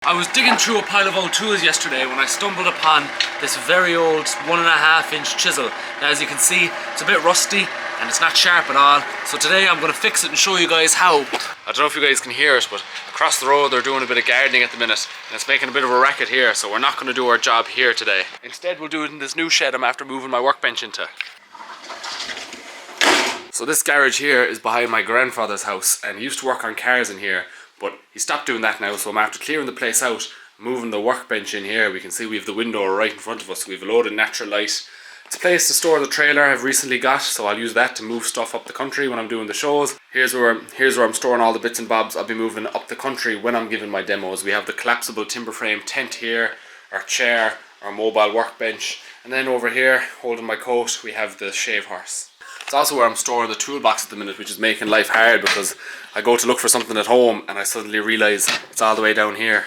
I was digging through a pile of old tools yesterday when I stumbled upon this very old 1.5-inch chisel. Now as you can see, it's a bit rusty and it's not sharp at all. So today I'm going to fix it and show you guys how. I don't know if you guys can hear it, but across the road they're doing a bit of gardening at the minute and it's making a bit of a racket here, so we're not going to do our job here today. Instead we'll do it in this new shed I'm after moving my workbench into. So this garage here is behind my grandfather's house and he used to work on cars in here. But he stopped doing that now, so I'm after clearing the place out, moving the workbench in here. We can see we have the window right in front of us. We have a load of natural light. It's a place to store the trailer I've recently got, so I'll use that to move stuff up the country when I'm doing the shows. Here's where I'm storing all the bits and bobs I'll be moving up the country when I'm giving my demos. We have the collapsible timber frame tent here, our chair, our mobile workbench, and then over here, holding my coat, we have the shave horse. It's also where I'm storing the toolbox at the minute, which is making life hard because I go to look for something at home and I suddenly realise it's all the way down here.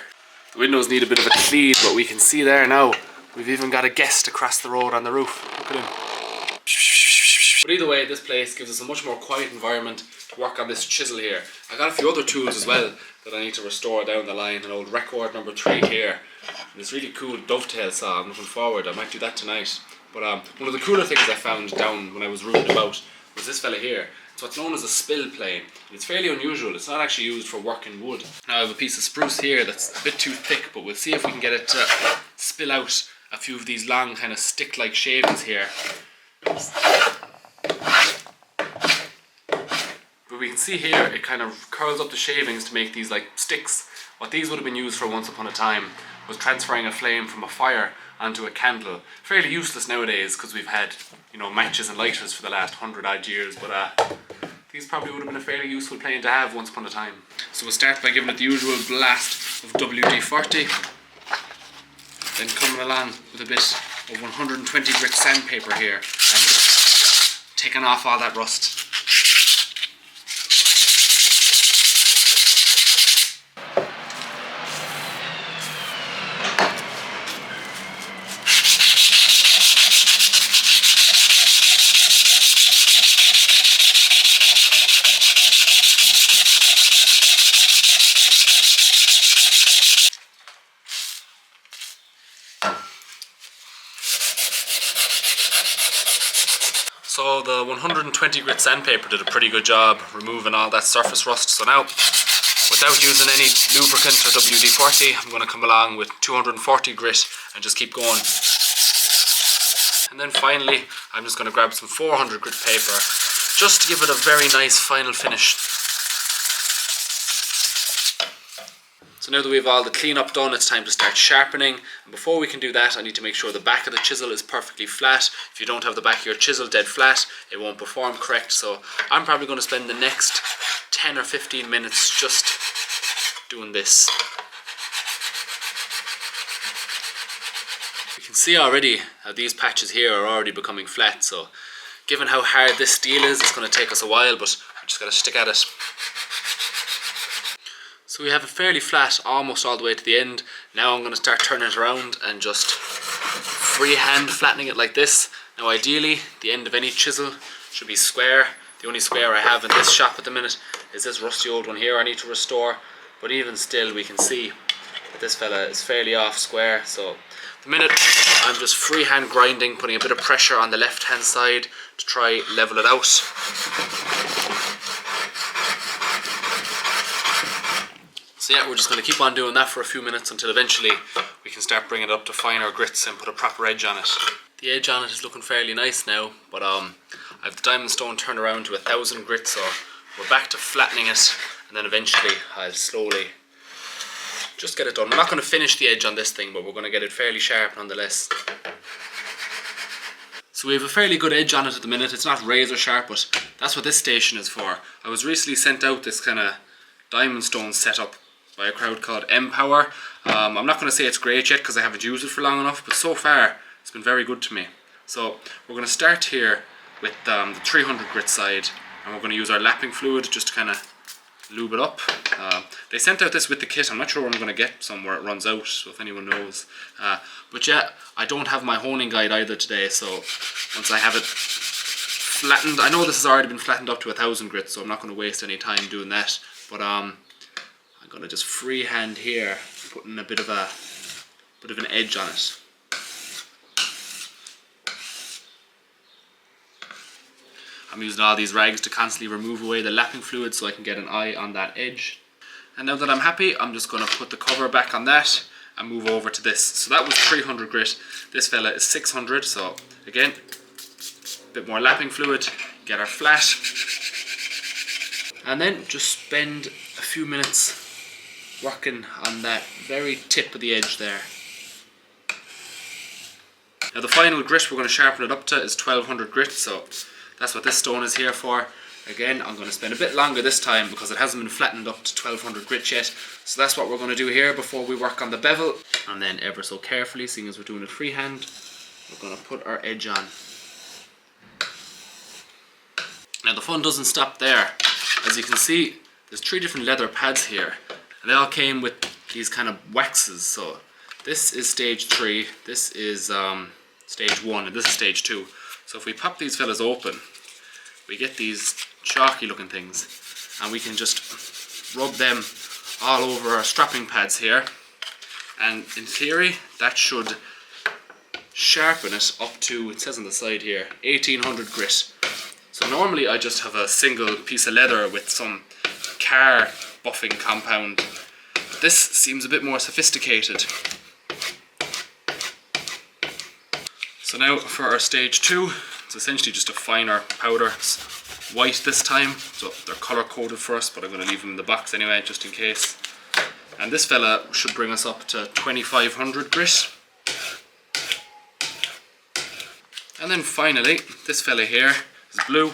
The windows need a bit of a clean, but we can see there now, we've even got a guest across the road on the roof. Look at him. But either way, this place gives us a much more quiet environment to work on this chisel here. I got a few other tools as well that I need to restore down the line. An old record number 3 here. And this really cool dovetail saw. I'm looking forward, I might do that tonight. But one of the cooler things I found down when I was rooting about was this fella here. It's what's known as a spill plane. It's fairly unusual. It's not actually used for working wood. Now I have a piece of spruce here that's a bit too thick, but we'll see if we can get it to spill out a few of these long kind of stick-like shavings here. But we can see here it kind of curls up the shavings to make these like sticks. What these would have been used for once upon a time was transferring a flame from a fire onto a candle. Fairly useless nowadays because we've had, you know, matches and lighters for the last 100 odd years, but these probably would have been a fairly useful plane to have once upon a time. So we'll start by giving it the usual blast of WD-40, then coming along with a bit of 120 grit sandpaper here and just taking off all that rust. So the 120 grit sandpaper did a pretty good job removing all that surface rust. So now, without using any lubricant or WD-40, I'm going to come along with 240 grit and just keep going. And then finally, I'm just going to grab some 400 grit paper just to give it a very nice final finish. So now that we have all the cleanup done, it's time to start sharpening. And before we can do that, I need to make sure the back of the chisel is perfectly flat. If you don't have the back of your chisel dead flat, it won't perform correct. So I'm probably going to spend the next 10 or 15 minutes just doing this. You can see already how these patches here are already becoming flat. So given how hard this steel is, it's going to take us a while, but we just got to stick at it. So we have it fairly flat almost all the way to the end. Now I'm going to start turning it around and just freehand flattening it like this. Now ideally the end of any chisel should be square. The only square I have in this shop at the minute is this rusty old one here I need to restore. But even still we can see that this fella is fairly off square. So the minute I'm just freehand grinding, putting a bit of pressure on the left hand side to try level it out. So yeah, we're just going to keep on doing that for a few minutes until eventually we can start bringing it up to finer grits and put a proper edge on it. The edge on it is looking fairly nice now, but I have the diamond stone turned around to 1000 grit, so we're back to flattening it, and then eventually I'll slowly just get it done. We're not going to finish the edge on this thing, but we're going to get it fairly sharp nonetheless. So we have a fairly good edge on it at the minute. It's not razor sharp, but that's what this station is for. I was recently sent out this kind of diamond stone setup by a crowd called M-Power. I'm not going to say it's great yet because I haven't used it for long enough, but so far it's been very good to me. So we're going to start here with the 300 grit side, and we're going to use our lapping fluid just to kind of lube it up. They sent out this with the kit. I'm not sure when I'm going to get some where it runs out, so if anyone knows. But yeah, I don't have my honing guide either today, so once I have it flattened, I know this has already been flattened up to 1000 grit, so I'm not going to waste any time doing that, but I'm going to just freehand here putting a bit of an edge on it. I'm using all these rags to constantly remove away the lapping fluid so I can get an eye on that edge. And now that I'm happy, I'm just going to put the cover back on that and move over to this. So that was 300 grit. This fella is 600. So again, a bit more lapping fluid, get our flat. And then just spend a few minutes working on that very tip of the edge there. Now the final grit we're going to sharpen it up to is 1200 grit, so that's what this stone is here for. Again, I'm going to spend a bit longer this time because it hasn't been flattened up to 1200 grit yet. So that's what we're going to do here before we work on the bevel. And then ever so carefully, seeing as we're doing it freehand, we're going to put our edge on. Now the fun doesn't stop there. As you can see, there's 3 different leather pads here. And they all came with these kind of waxes. So this is stage 3, this is stage 1, and this is stage 2. So if we pop these fellas open, we get these chalky looking things, and we can just rub them all over our strapping pads here, and in theory that should sharpen it up to, it says on the side here, 1800 grit. So normally I just have a single piece of leather with some car buffing compound, but this seems a bit more sophisticated. So now for our stage 2, it's essentially just a finer powder. It's white this time, so they're colour coded for us, but I'm going to leave them in the box anyway, just in case. And this fella should bring us up to 2500 grit. And then finally, this fella here is blue.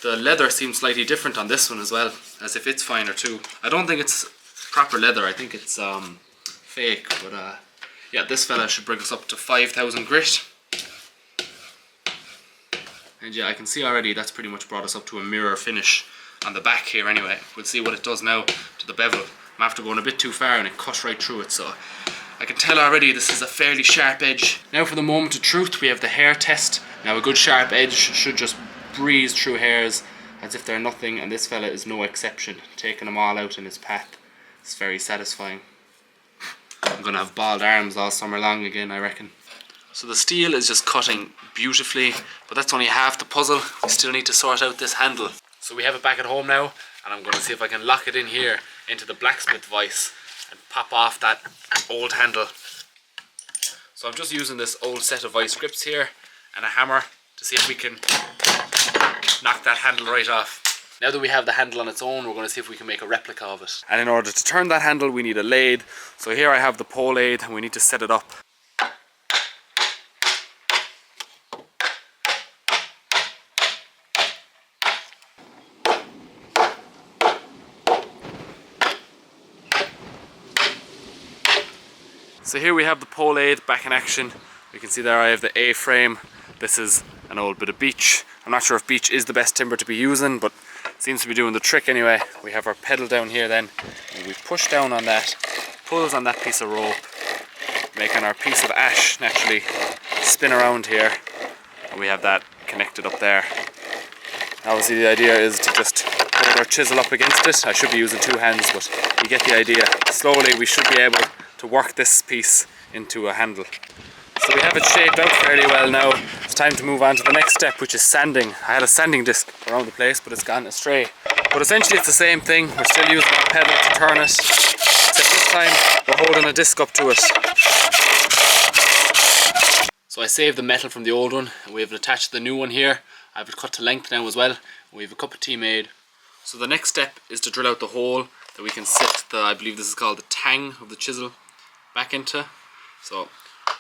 The leather seems slightly different on this one as well, as if it's finer too. I don't think it's proper leather, I think it's fake, but yeah, this fella should bring us up to 5000 grit. And yeah, I can see already that's pretty much brought us up to a mirror finish on the back here anyway. We'll see what it does now to the bevel. I'm after going a bit too far and it cut right through it, so I can tell already this is a fairly sharp edge. Now for the moment of truth, we have the hair test. Now a good sharp edge should just breeze through hairs as if they're nothing, and this fella is no exception, taking them all out in his path. It's very satisfying. I'm going to have bald arms all summer long again, I reckon. So the steel is just cutting beautifully, but that's only half the puzzle. We still need to sort out this handle. So we have it back at home now, and I'm going to see if I can lock it in here into the blacksmith vise and pop off that old handle. So I'm just using this old set of vice grips here and a hammer to see if we can knock that handle right off. Now that we have the handle on its own, we're going to see if we can make a replica of it. And in order to turn that handle, we need a lathe. So here I have the pole lathe, and we need to set it up. So here we have the pole lathe back in action. You can see there I have the A-frame. This is an old bit of beech. I'm not sure if beech is the best timber to be using, but it seems to be doing the trick anyway. We have our pedal down here then, and we push down on that, pulls on that piece of rope, making our piece of ash naturally spin around here, and we have that connected up there. Obviously the idea is to just hold our chisel up against it. I should be using 2 hands, but you get the idea. Slowly we should be able to work this piece into a handle. So we have it shaped out fairly well now. It's time to move on to the next step, which is sanding. I had a sanding disc around the place, but it's gone astray. But essentially it's the same thing. We're still using a pedal to turn it, except this time we're holding a disc up to it. So I saved the metal from the old one, and we've attached the new one here. I have it cut to length now as well. We have a cup of tea made. So the next step is to drill out the hole that we can set the, I believe this is called the tang of the chisel, back into. So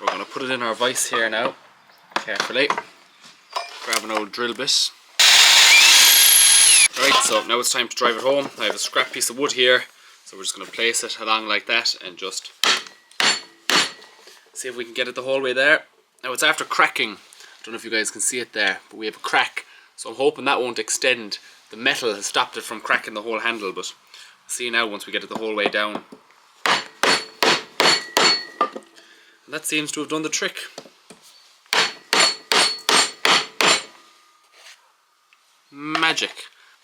we're going to put it in our vise here now, carefully. Grab an old drill bit. Right, so now it's time to drive it home. I have a scrap piece of wood here, so we're just going to place it along like that and just see if we can get it the whole way there. Now it's after cracking. I don't know if you guys can see it there, but we have a crack, so I'm hoping that won't extend. The metal has stopped it from cracking the whole handle, but we'll see now once we get it the whole way down. And that seems to have done the trick. Magic.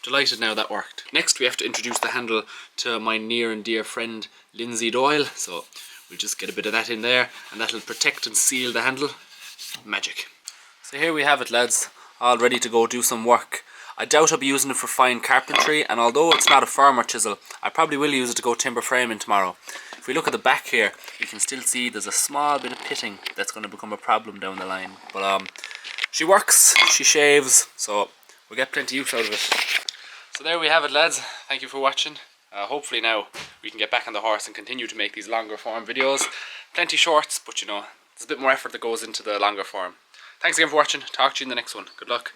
Delighted now that worked. Next we have to introduce the handle to my near and dear friend Lindsay Doyle, so we'll just get a bit of that in there and that'll protect and seal the handle. Magic. So here we have it, lads, all ready to go do some work. I doubt I'll be using it for fine carpentry, and although it's not a firmer chisel, I probably will use it to go timber framing tomorrow. If we look at the back here, you can still see there's a small bit of pitting that's going to become a problem down the line. But she works, she shaves, so we'll get plenty use out of it. So there we have it, lads. Thank you for watching. Hopefully now we can get back on the horse and continue to make these longer form videos. Plenty shorts, but you know, there's a bit more effort that goes into the longer form. Thanks again for watching. Talk to you in the next one. Good luck.